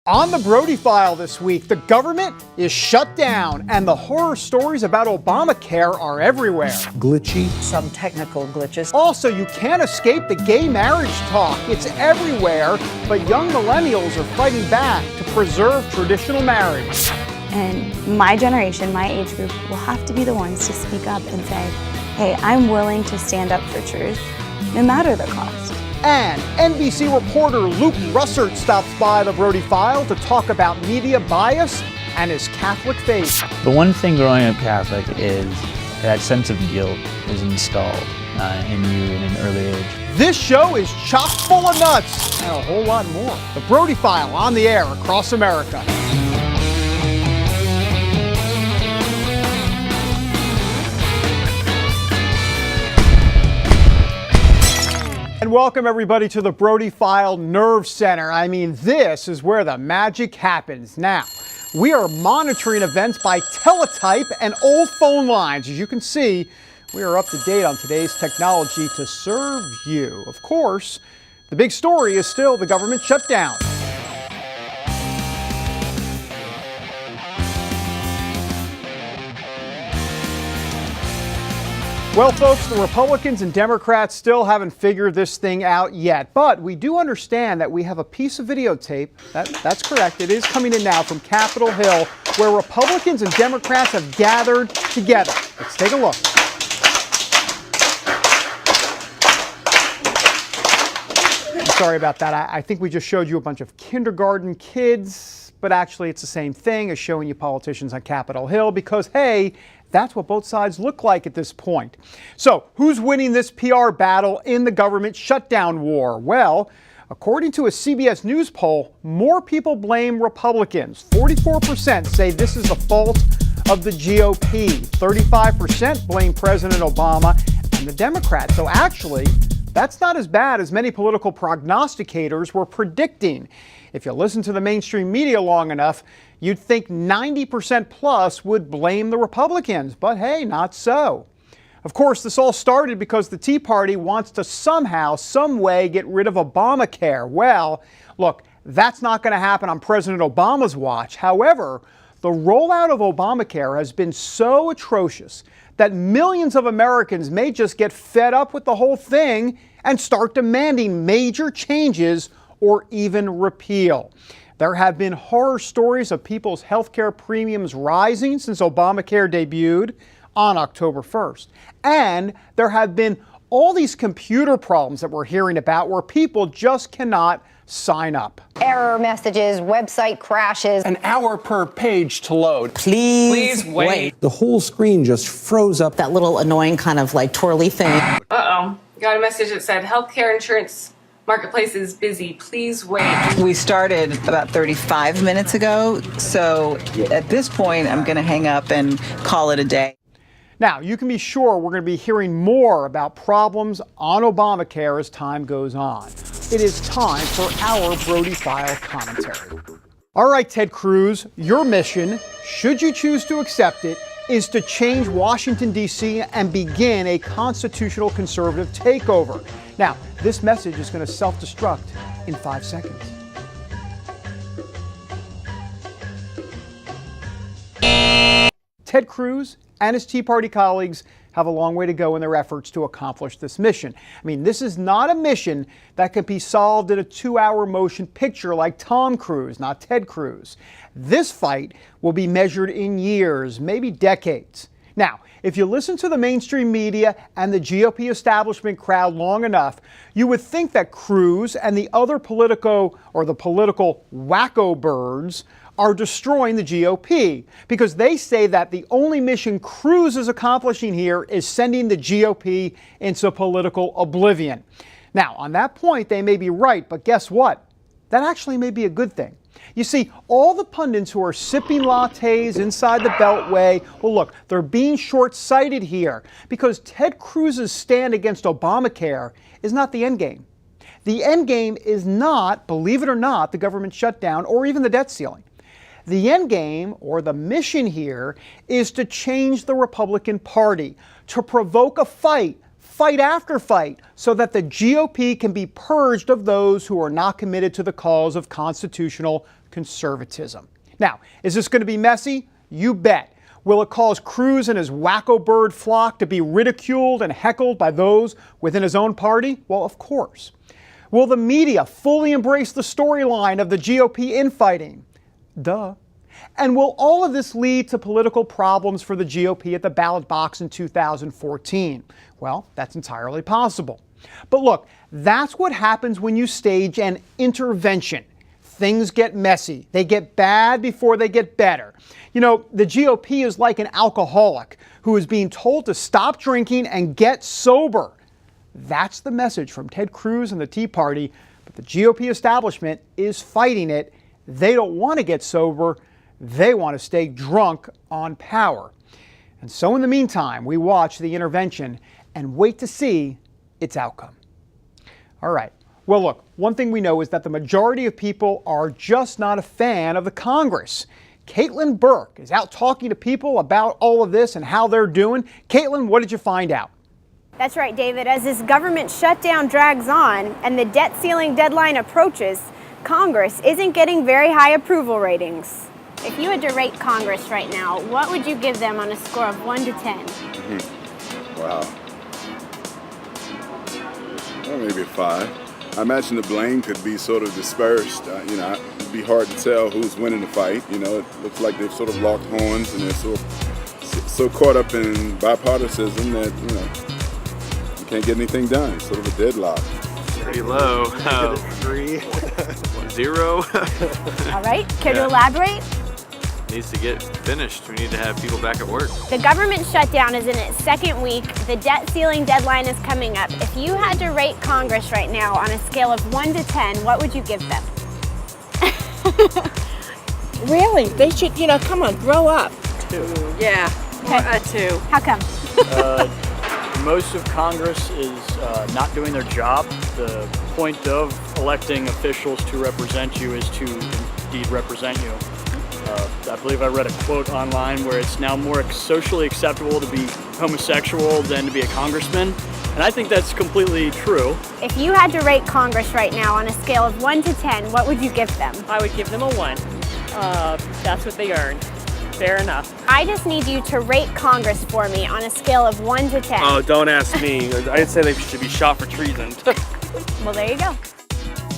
On the Brody File this week, the government is shut down and the horror stories about Obamacare are everywhere. Glitchy. Some technical glitches. Also, you can't escape the gay marriage talk. It's everywhere, but young millennials are fighting back to preserve traditional marriage. And my generation, my age group, will have to be the ones to speak up and say, hey, I'm willing to stand up for truth, no matter the cost. And NBC reporter Luke Russert stops by the Brody File to talk about media bias and his Catholic faith. The one thing growing up Catholic is that sense of guilt is installed in you in an early age. This show is chock full of nuts and a whole lot more. The Brody File on the air across America. And welcome everybody to the Brody File Nerve Center. I mean, this is where the magic happens. Now, we are monitoring events by teletype and old phone lines. As you can see, we are up to date on today's technology to serve you. Of course, the big story is still the government shutdown. Well, folks, the Republicans and Democrats still haven't figured this thing out yet, but we do understand that we have a piece of videotape, that's correct, it is coming in now from Capitol Hill, where Republicans and Democrats have gathered together. Let's take a look. Sorry about that, I think we just showed you a bunch of kindergarten kids, but actually it's the same thing as showing you politicians on Capitol Hill because, hey, that's what both sides look like at this point. So, who's winning this PR battle in the government shutdown war? Well, according to a CBS News poll, more people blame Republicans. 44% say this is the fault of the GOP. 35% blame President Obama and the Democrats. So actually, that's not as bad as many political prognosticators were predicting. If you listen to the mainstream media long enough, you'd think 90% plus would blame the Republicans, but hey, not so. Of course, this all started because the Tea Party wants to somehow, some way get rid of Obamacare. Well, look, that's not going to happen on President Obama's watch. However, the rollout of Obamacare has been so atrocious that millions of Americans may just get fed up with the whole thing and start demanding major changes or even repeal. There have been horror stories of people's health care premiums rising since Obamacare debuted on October 1st. And there have been all these computer problems that we're hearing about where people just cannot sign up. Error messages, website crashes. An hour per page to load. Please wait. The whole screen just froze up. That little annoying kind of like twirly thing. Uh-oh. Got a message that said healthcare insurance marketplace is busy. Please wait. We started about 35 minutes ago, so at this point, I'm going to hang up and call it a day. Now, you can be sure we're going to be hearing more about problems on Obamacare as time goes on. It is time for our Brody File commentary. All right, Ted Cruz, your mission, should you choose to accept it, is to change Washington, D.C. and begin a constitutional conservative takeover. Now, this message is going to self-destruct in 5 seconds. Ted Cruz and his Tea Party colleagues have a long way to go in their efforts to accomplish this mission. I mean, this is not a mission that can be solved in a 2-hour motion picture like Tom Cruise, not Ted Cruz. This fight will be measured in years, maybe decades. Now, if you listen to the mainstream media and the GOP establishment crowd long enough, you would think that Cruz and the other political wacko birds are destroying the GOP because they say that the only mission Cruz is accomplishing here is sending the GOP into political oblivion. Now, on that point, they may be right, but guess what? That actually may be a good thing. You see, all the pundits who are sipping lattes inside the Beltway, well, look, they're being short-sighted here because Ted Cruz's stand against Obamacare is not the end game. The end game is not, believe it or not, the government shutdown or even the debt ceiling. The end game, or the mission here, is to change the Republican Party, to provoke a fight fight after fight, so that the GOP can be purged of those who are not committed to the cause of constitutional conservatism. Now, is this going to be messy? You bet. Will it cause Cruz and his wacko bird flock to be ridiculed and heckled by those within his own party? Well, of course. Will the media fully embrace the storyline of the GOP infighting? Duh. And will all of this lead to political problems for the GOP at the ballot box in 2014? Well, that's entirely possible. But look, that's what happens when you stage an intervention. Things get messy. They get bad before they get better. You know, the GOP is like an alcoholic who is being told to stop drinking and get sober. That's the message from Ted Cruz and the Tea Party, but the GOP establishment is fighting it. They don't want to get sober. They want to stay drunk on power. And so in the meantime, we watch the intervention and wait to see its outcome. All right. Well, look, one thing we know is that the majority of people are just not a fan of the Congress. Caitlin Burke is out talking to people about all of this and how they're doing. Caitlin, what did you find out? That's right, David. As this government shutdown drags on and the debt ceiling deadline approaches, Congress isn't getting very high approval ratings. If you had to rate Congress right now, what would you give them on a score of 1 to 10? Wow. Well, maybe a 5. I imagine the blame could be sort of dispersed. It'd be hard to tell who's winning the fight. You know, it looks like they've sort of locked horns and they're so caught up in bipartisanship that, you can't get anything done. It's sort of a deadlock. Pretty low. 3. 0. All right, care to elaborate? Needs to get finished. We need to have people back at work. The government shutdown is in its second week. The debt ceiling deadline is coming up. If you had to rate Congress right now on a scale of 1 to 10, what would you give them? Really? They should, come on, grow up. 2. Yeah, a 2. How come? Most of Congress is not doing their job. The point of electing officials to represent you is to indeed represent you. I believe I read a quote online where it's now more socially acceptable to be homosexual than to be a congressman. And I think that's completely true. If you had to rate Congress right now on a scale of 1 to 10, what would you give them? I would give them a 1. That's what they earned. Fair enough. I just need you to rate Congress for me on a scale of 1 to 10. Oh, don't ask me. I'd say they should be shot for treason. Well, there you go.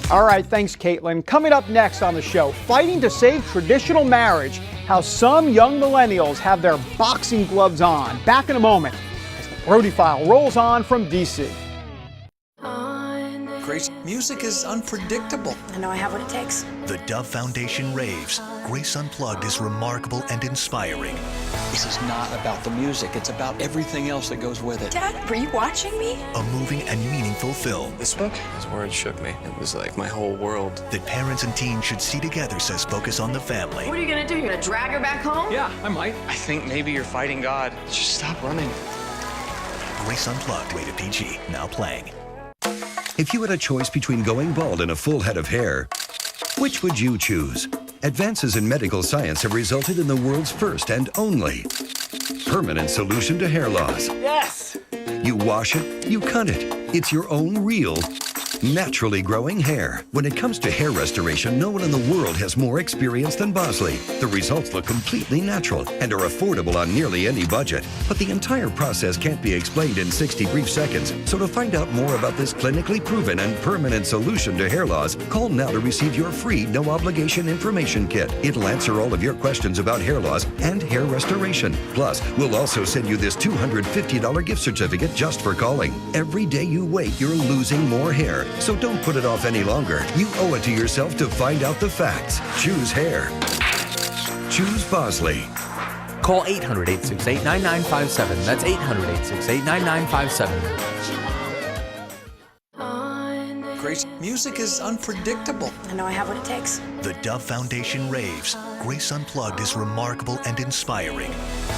All right, thanks, Caitlin. Coming up next on the show, fighting to save traditional marriage, how some young millennials have their boxing gloves on. Back in a moment as the Brody File rolls on from D.C. Grace, music is unpredictable. I know I have what it takes. The Dove Foundation raves. Grace Unplugged is remarkable and inspiring. This is not about the music. It's about everything else that goes with it. Dad, were you watching me? A moving and meaningful film. This book, his words shook me. It was like my whole world. That parents and teens should see together, says Focus on the Family. What are you gonna do? You're gonna drag her back home? Yeah, I might. I think maybe you're fighting God. Just stop running. Grace Unplugged, rated PG, now playing. If you had a choice between going bald and a full head of hair, which would you choose? Advances in medical science have resulted in the world's first and only permanent solution to hair loss. Yes! You wash it, you cut it. It's your own real, naturally growing hair. When it comes to hair restoration, no one in the world has more experience than Bosley. The results look completely natural and are affordable on nearly any budget. But the entire process can't be explained in 60 brief seconds. So to find out more about this clinically proven and permanent solution to hair loss, call now to receive your free no-obligation information kit. It'll answer all of your questions about hair loss and hair restoration. Plus, we'll also send you this $250 gift certificate just for calling. Every day you wait, you're losing more hair. So don't put it off any longer. You owe it to yourself to find out the facts. Choose hair. Choose Bosley. Call 800-868-9957. That's 800-868-9957. Grace, music is unpredictable. I know I have what it takes. The Dove Foundation raves. Grace Unplugged is remarkable and inspiring.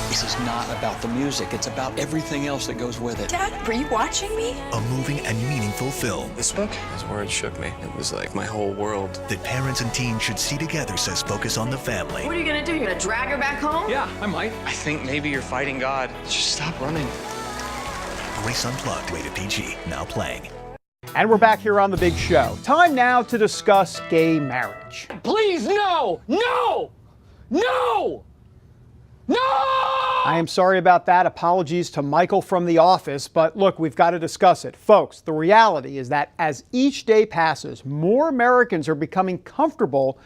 This is not about the music. It's about everything else that goes with it. Dad, were you watching me? A moving and meaningful film. This book, his words shook me. It was like my whole world. That parents and teens should see together, says Focus on the Family. What are you gonna do? You're gonna drag her back home? Yeah, I might. I think maybe you're fighting God. Just stop running. Grace Unplugged, rated PG, now playing. And we're back here on The Big Show. Time now to discuss gay marriage. Please, no! No! No! No! I am sorry about that. Apologies to Michael from The Office, but look, we've got to discuss it. Folks, the reality is that as each day passes, more Americans are becoming comfortable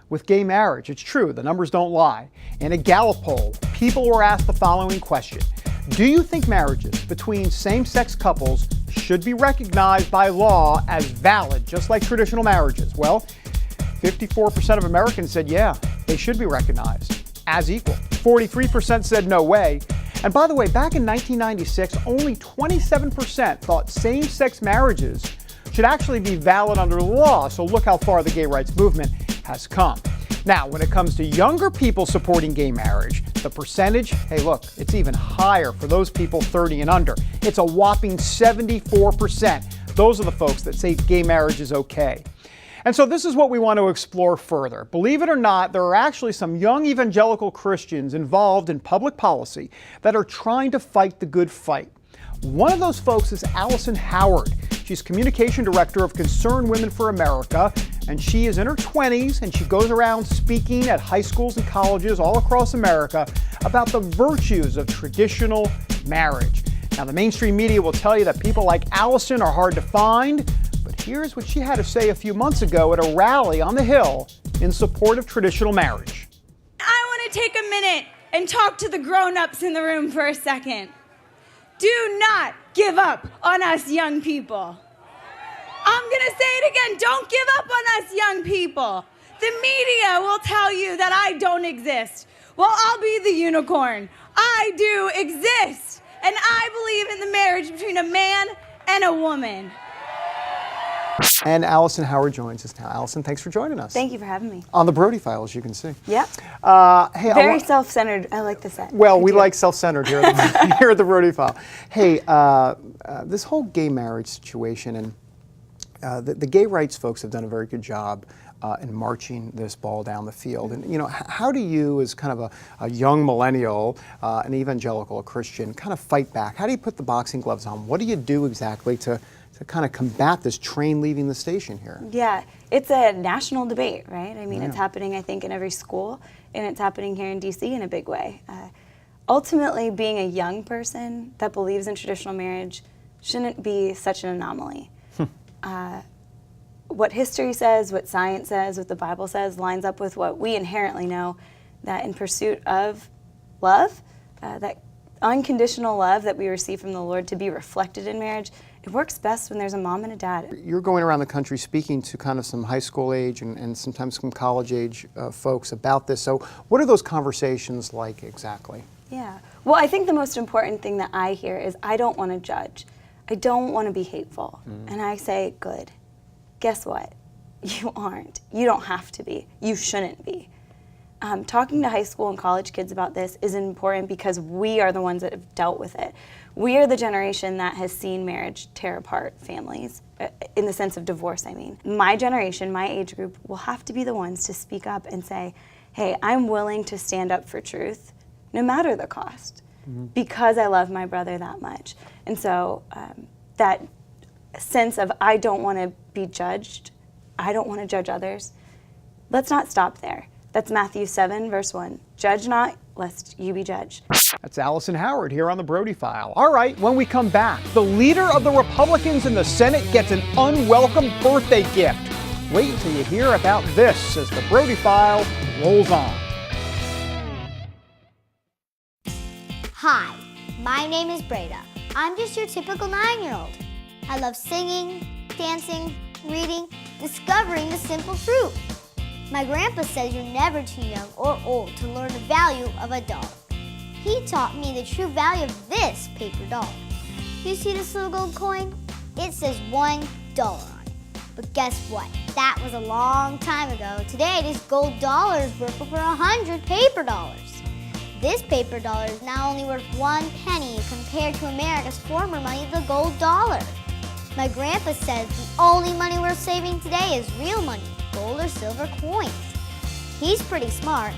with gay marriage. It's true, the numbers don't lie. In a Gallup poll, people were asked the following question: do you think marriages between same-sex couples should be recognized by law as valid, just like traditional marriages? Well, 54% of Americans said, yeah, they should be recognized as equal. 43% said no way. And by the way, back in 1996, only 27% thought same-sex marriages should actually be valid under the law. So look how far the gay rights movement has come. Now, when it comes to younger people supporting gay marriage, the percentage, hey look, it's even higher for those people 30 and under. It's a whopping 74%. Those are the folks that say gay marriage is okay. And so this is what we want to explore further. Believe it or not, there are actually some young evangelical Christians involved in public policy that are trying to fight the good fight. One of those folks is Alison Howard. She's communication director of Concerned Women for America, and she is in her 20s, and she goes around speaking at high schools and colleges all across America about the virtues of traditional marriage. Now, the mainstream media will tell you that people like Alison are hard to find, but here's what she had to say a few months ago at a rally on the Hill in support of traditional marriage. I want to take a minute and talk to the grown-ups in the room for a second. Do not give up on us young people. I'm going to say it again. Don't give up on us young people. The media will tell you that I don't exist. Well, I'll be the unicorn. I do exist. And I believe in the marriage between a man and a woman. And Alison Howard joins us now. Alison, thanks for joining us. Thank you for having me. On the Brody File, as you can see. Yep. Hey, very self-centered. I like the set. Well, we like self-centered here at the Brody File. Hey, this whole gay marriage situation, and the gay rights folks have done a very good job in marching this ball down the field. And, you know, how do you, as kind of a young millennial, an evangelical, a Christian, kind of fight back? How do you put the boxing gloves on? What do you do exactly to kind of combat this train leaving the station here? Yeah, it's a national debate, right? I mean, it's happening, I think, in every school, and it's happening here in DC in a big way. Ultimately, being a young person that believes in traditional marriage shouldn't be such an anomaly. What history says, what science says, what the Bible says lines up with what we inherently know, that in pursuit of love, that unconditional love that we receive from the Lord to be reflected in marriage, it works best when there's a mom and a dad. You're going around the country speaking to kind of some high school age and sometimes some college age folks about this. So what are those conversations like exactly? Yeah. Well, I think the most important thing that I hear is I don't want to judge. I don't want to be hateful. And I say, good. Guess what? You aren't. You don't have to be. You shouldn't be. Talking to high school and college kids about this is important because we are the ones that have dealt with it. We are the generation that has seen marriage tear apart families, in the sense of divorce, I mean. My generation, my age group, will have to be the ones to speak up and say, hey, I'm willing to stand up for truth, no matter the cost, because I love my brother that much. And so that sense of I don't want to be judged, I don't want to judge others, let's not stop there. That's Matthew 7, verse 1. Judge not, lest you be judged. That's Alison Howard here on the Brody File. All right, when we come back, the leader of the Republicans in the Senate gets an unwelcome birthday gift. Wait until you hear about this as the Brody File rolls on. Hi, my name is Breda. I'm just your typical 9-year-old. I love singing, dancing, reading, discovering the simple truth. My grandpa says you're never too young or old to learn the value of a dollar. He taught me the true value of this paper dollar. You see this little gold coin? It says $1 on it. But guess what? That was a long time ago. Today, this gold dollar is worth over 100 paper dollars. This paper dollar is now only worth 1 penny compared to America's former money, the gold dollar. My grandpa says the only money worth saving today is real money, gold or silver coins. He's pretty smart.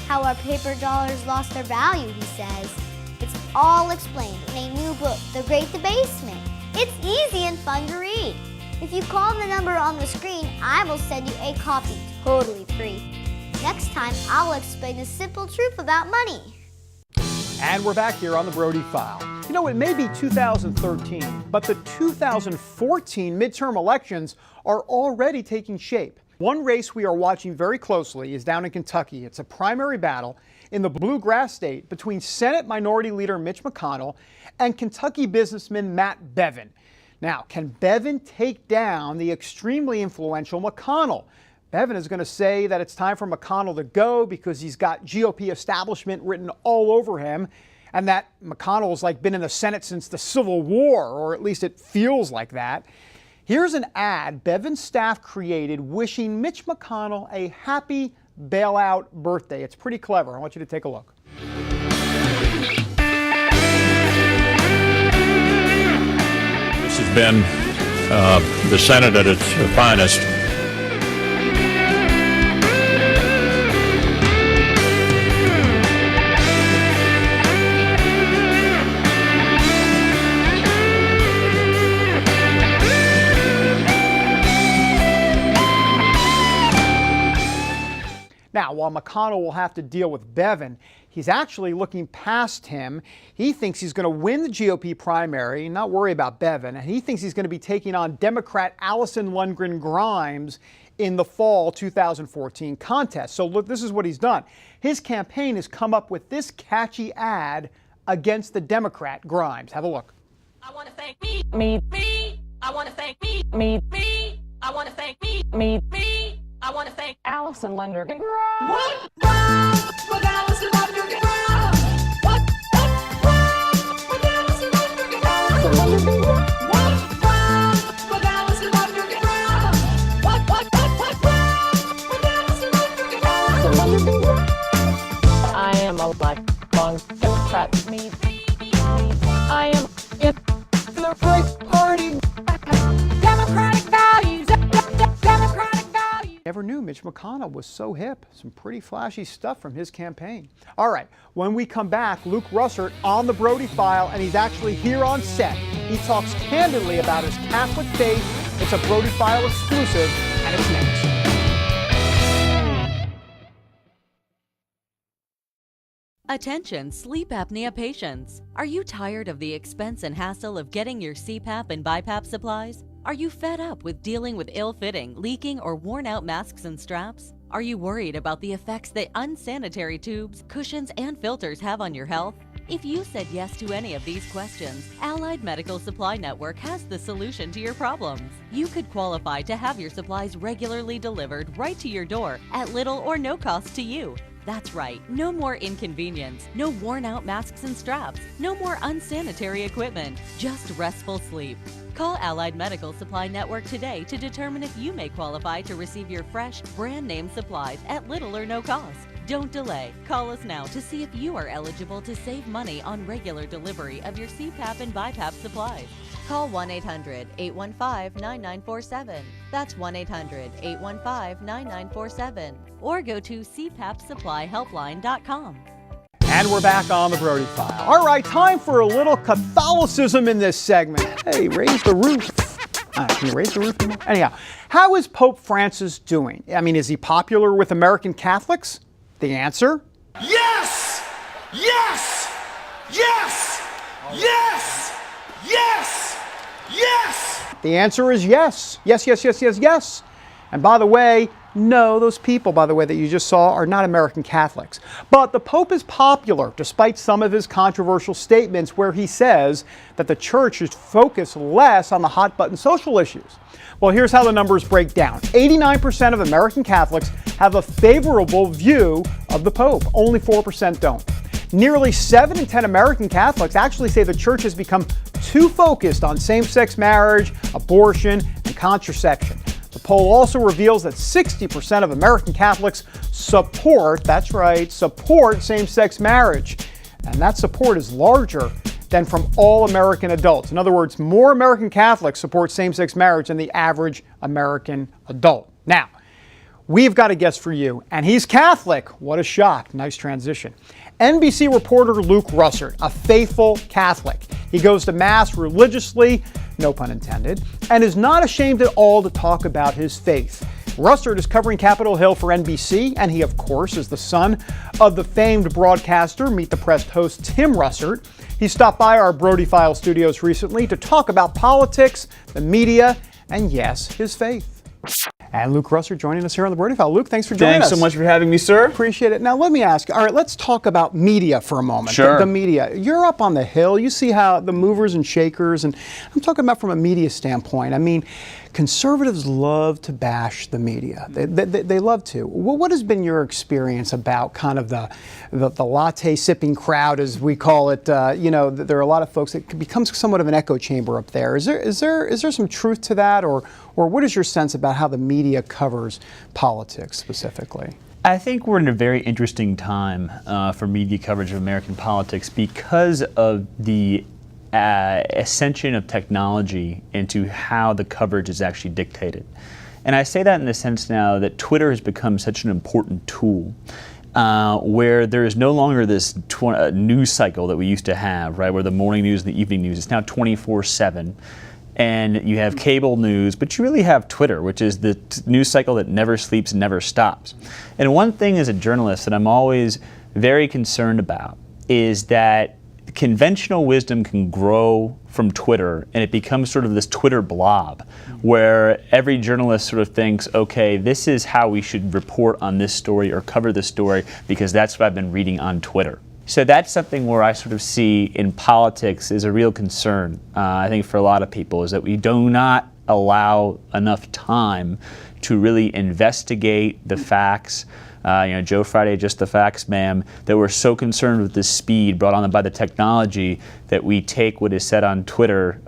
How our paper dollars lost their value, he says. It's all explained in a new book, The Great Debasement. It's easy and fun to read. If you call the number on the screen, I will send you a copy totally free. Next time, I'll explain the simple truth about money. And we're back here on the Brody File. You know, it may be 2013, but the 2014 midterm elections are already taking shape. One race we are watching very closely is down in Kentucky. It's a primary battle in the bluegrass state between Senate Minority Leader Mitch McConnell and Kentucky businessman Matt Bevin. Now, can Bevin take down the extremely influential McConnell? Bevin is going to say that it's time for McConnell to go because he's got GOP establishment written all over him, and that McConnell's like been in the Senate since the Civil War, or at least it feels like that. Here's an ad Bevin's staff created wishing Mitch McConnell a happy bailout birthday. It's pretty clever. I want you to take a look. This has been the Senate at its finest. Now, while McConnell will have to deal with Bevin, he's actually looking past him. He thinks he's going to win the GOP primary, not worry about Bevin, and he thinks he's going to be taking on Democrat Alison Grimes in the fall 2014 contest. So look, this is what he's done. His campaign has come up with this catchy ad against the Democrat Grimes. Have a look. I want to thank me. I want to thank me. I want to thank me. I want to thank Alison Grimes. What? With Alison Grimes. What? With Alison Grimes. What? With Alison Grimes. What? With Alison Grimes. I am a lifelong Democrat. I am in the right party. Democratic values. Democratic values. Never knew Mitch McConnell was so hip. Some pretty flashy stuff from his campaign. All right, when we come back, Luke Russert on the Brody File, and he's actually here on set. He talks candidly about his Catholic faith. It's a Brody File exclusive, and it's next. Attention sleep apnea patients. Are you tired of the expense and hassle of getting your CPAP and BiPAP supplies? Are you fed up with dealing with ill-fitting, leaking, or worn-out masks and straps? Are you worried about the effects that unsanitary tubes, cushions, and filters have on your health? If you said yes to any of these questions, Allied Medical Supply Network has the solution to your problems. You could qualify to have your supplies regularly delivered right to your door at little or no cost to you. That's right, no more inconvenience, no worn-out masks and straps, no more unsanitary equipment, just restful sleep. Call Allied Medical Supply Network today to determine if you may qualify to receive your fresh, brand-name supplies at little or no cost. Don't delay. Call us now to see if you are eligible to save money on regular delivery of your CPAP and BiPAP supplies. Call 1-800-815-9947. That's 1-800-815-9947. Or go to cpapsupplyhelpline.com. And we're back on the Brody File. All right, time for a little Catholicism in this segment. Hey, raise the roof. Can you raise the roof? Anyhow, how is Pope Francis doing? I mean, is he popular with American Catholics? The answer? Yes! Yes! Yes! Yes! Yes! Yes! The answer is yes. Yes, yes, yes, yes, yes. And by the way, no, those people, by the way, that you just saw are not American Catholics. But the Pope is popular, despite some of his controversial statements where he says that the church should focus less on the hot-button social issues. Well, here's how the numbers break down. 89% of American Catholics have a favorable view of the Pope. Only 4% don't. Nearly 7 in 10 American Catholics actually say the church has become too focused on same-sex marriage, abortion, and contraception. The poll also reveals that 60% of American Catholics support, that's right, support same-sex marriage. And that support is larger than from all American adults. In other words, more American Catholics support same-sex marriage than the average American adult. Now, we've got a guest for you, and he's Catholic. What a shock. Nice transition. NBC reporter Luke Russert, a faithful Catholic. He goes to Mass religiously, no pun intended, and is not ashamed at all to talk about his faith. Russert is covering Capitol Hill for NBC, and he, of course, is the son of the famed broadcaster, Meet the Press host Tim Russert. He stopped by our Brody File studios recently to talk about politics, the media, and yes, his faith. And Luke Russert joining us here on the Brody File. Luke, thanks for joining us. Thanks so much for having me, sir. Appreciate it. Now, let me ask, all right, let's talk about media for a moment. Sure. The media. You're up on the Hill. You see how the movers and shakers, and I'm talking about from a media standpoint. I mean, conservatives love to bash the media. They love to. What has been your experience about kind of the latte sipping crowd, as we call it? You know, there are a lot of folks that becomes somewhat of an echo chamber up there. Is there some truth to that, or what is your sense about how the media covers politics specifically? I think we're in a very interesting time for media coverage of American politics because of the ascension of technology into how the coverage is actually dictated. And I say that in the sense now that Twitter has become such an important tool where there is no longer this news cycle that we used to have, right, where the morning news and the evening news, it's now 24/7. And you have cable news, but you really have Twitter, which is the news cycle that never sleeps and never stops. And one thing as a journalist that I'm always very concerned about is that conventional wisdom can grow from Twitter, and it becomes sort of this Twitter blob where every journalist sort of thinks, okay, this is how we should report on this story or cover this story because that's what I've been reading on Twitter. So that's something where I sort of see in politics is a real concern, I think for a lot of people, is that we do not allow enough time to really investigate the facts. Joe Friday, just the facts, ma'am, that we're so concerned with the speed brought on by the technology that we take what is said on Twitter,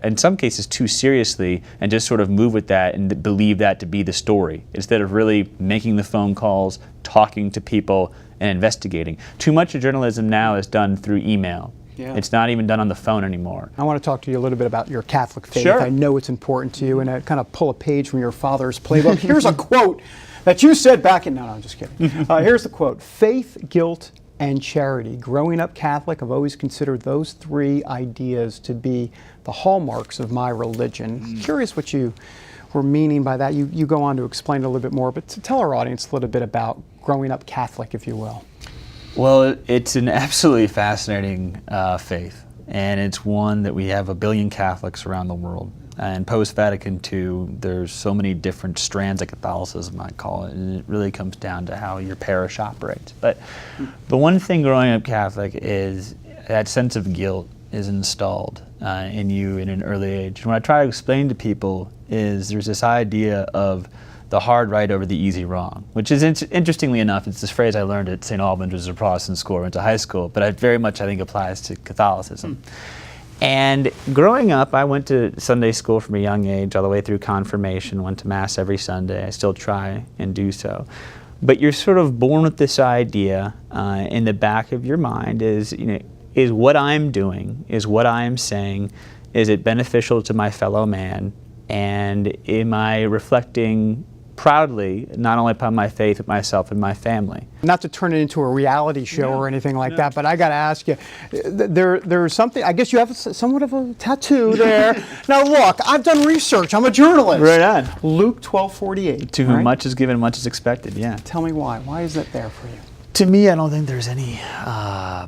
in some cases too seriously, and just sort of move with that and believe that to be the story, instead of really making the phone calls, talking to people, and investigating. Too much of journalism now is done through email. Yeah. It's not even done on the phone anymore. I want to talk to you a little bit about your Catholic faith. Sure. I know it's important to you, and I kind of pull a page from your father's playbook. Here's a quote that you said back in, no, I'm just kidding. Here's the quote: faith, guilt, and charity. Growing up Catholic, I've always considered those three ideas to be the hallmarks of my religion. Curious what you were meaning by that. You go on to explain it a little bit more, but to tell our audience a little bit about growing up Catholic, if you will. Well, it's an absolutely fascinating faith, and it's one that we have 1 billion Catholics around the world. And post-Vatican II, there's so many different strands of Catholicism, I call it, and it really comes down to how your parish operates. But the one thing growing up Catholic is that sense of guilt is installed in you in an early age. And what I try to explain to people is there's this idea of the hard right over the easy wrong, which is interestingly enough, it's this phrase I learned at St. Albans, which is a Protestant school, I went to high school, but it very much I think applies to Catholicism. And growing up, I went to Sunday school from a young age, all the way through confirmation, went to Mass every Sunday. I still try and do so. But you're sort of born with this idea in the back of your mind is what I'm doing, is what I'm saying, is it beneficial to my fellow man? And am I reflecting proudly, not only upon my faith, but myself and my family? Not to turn it into a reality show or anything like that, but I got to ask you, there's something, I guess you have somewhat of a tattoo there. Now look, I've done research, I'm a journalist. Right on. Luke 12:48. To whom much is given, much is expected, yeah. Tell me why. Why is that there for you? To me, I don't think there's any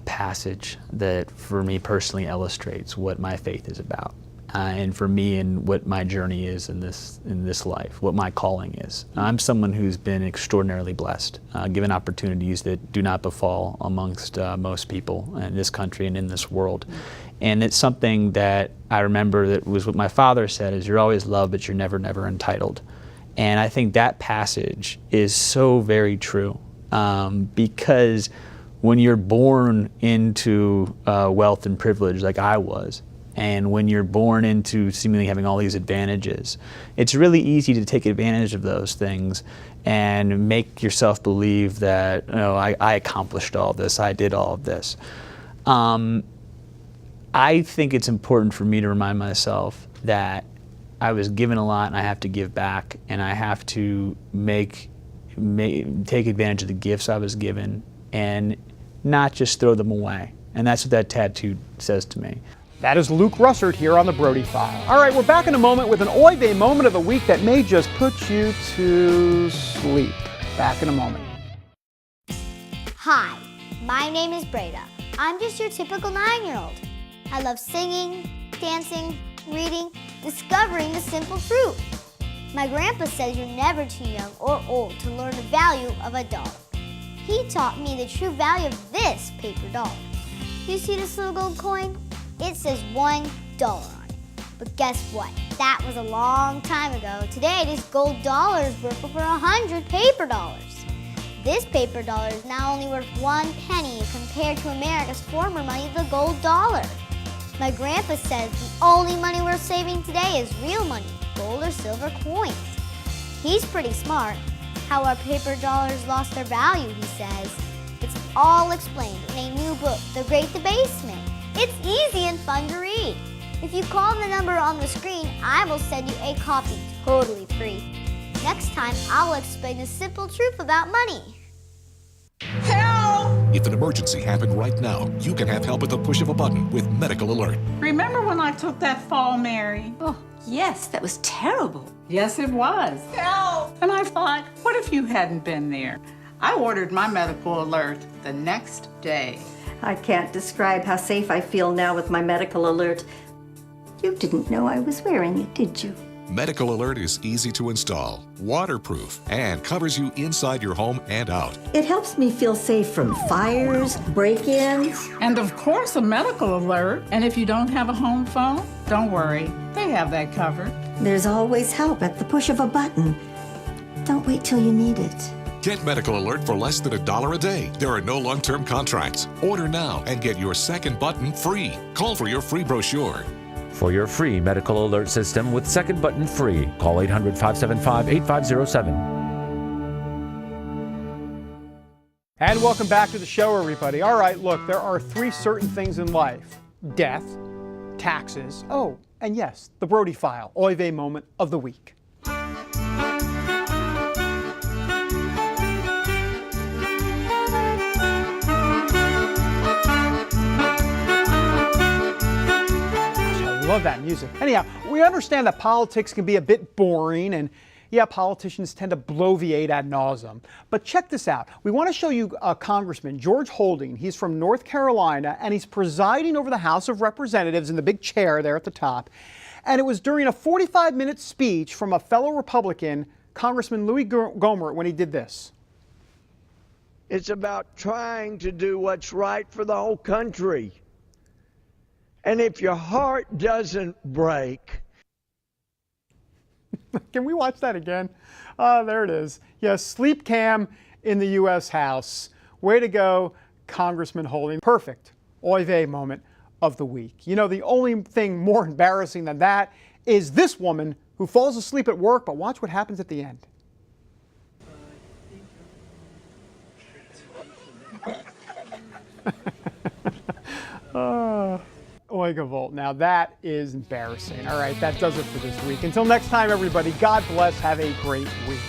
passage that, for me personally, illustrates what my faith is about. And for me, and what my journey is in this life, what my calling is. I'm someone who's been extraordinarily blessed, given opportunities that do not befall amongst most people in this country and in this world. And it's something that I remember that was what my father said, is you're always loved, but you're never, never entitled. And I think that passage is so very true, because when you're born into wealth and privilege like I was, and when you're born into seemingly having all these advantages, it's really easy to take advantage of those things and make yourself believe that, I accomplished all this, I did all of this. I think it's important for me to remind myself that I was given a lot and I have to give back, and I have to take advantage of the gifts I was given and not just throw them away. And that's what that tattoo says to me. That is Luke Russert here on the Brody File. All right, we're back in a moment with an Oy Vey moment of the week that may just put you to sleep. Back in a moment. Hi, my name is Breda. I'm just your typical 9-year-old. I love singing, dancing, reading, discovering the simple truth. My grandpa says you're never too young or old to learn the value of a dollar. He taught me the true value of this paper dollar. You see this little gold coin? It says $1 on it. But guess what? That was a long time ago. Today, this gold dollar is worth over 100 paper dollars. This paper dollar is now only worth 1 penny compared to America's former money, the gold dollar. My grandpa says the only money worth saving today is real money, gold or silver coins. He's pretty smart. How our paper dollars lost their value, he says. It's all explained in a new book, The Great Debasement. It's easy and fun to read. If you call the number on the screen, I will send you a copy totally free. Next time, I'll explain the simple truth about money. Help! If an emergency happened right now, you can have help at the push of a button with Medical Alert. Remember when I took that fall, Mary? Oh, yes, that was terrible. Yes, it was. Help! And I thought, what if you hadn't been there? I ordered my Medical Alert the next day. I can't describe how safe I feel now with my Medical Alert. You didn't know I was wearing it, did you? Medical Alert is easy to install, waterproof, and covers you inside your home and out. It helps me feel safe from fires, break-ins. And of course, a Medical Alert. And if you don't have a home phone, don't worry. They have that covered. There's always help at the push of a button. Don't wait till you need it. Get Medical Alert for less than $1 a day. There are no long-term contracts. Order now and get your second button free. Call for your free brochure. For your free Medical Alert system with second button free, call 800-575-8507. And welcome back to the show, everybody. All right, look, there are 3 certain things in life: death, taxes, oh, and yes, the Brody File, Oy Vey moment of the week. Love that music. Anyhow, we understand that politics can be a bit boring, and yeah, politicians tend to bloviate ad nauseum. But check this out. We want to show you Congressman George Holding. He's from North Carolina, and he's presiding over the House of Representatives in the big chair there at the top. And it was during a 45-minute speech from a fellow Republican, Congressman Louis Gohmert, when he did this. It's about trying to do what's right for the whole country. And if your heart doesn't break. Can we watch that again? There it is. Yes, sleep cam in the U.S. House. Way to go, Congressman Holding. Perfect Oy Vey moment of the week. You know, the only thing more embarrassing than that is this woman who falls asleep at work, but watch what happens at the end. Oigavolt. Now that is embarrassing. All right, that does it for this week. Until next time, everybody, God bless. Have a great week.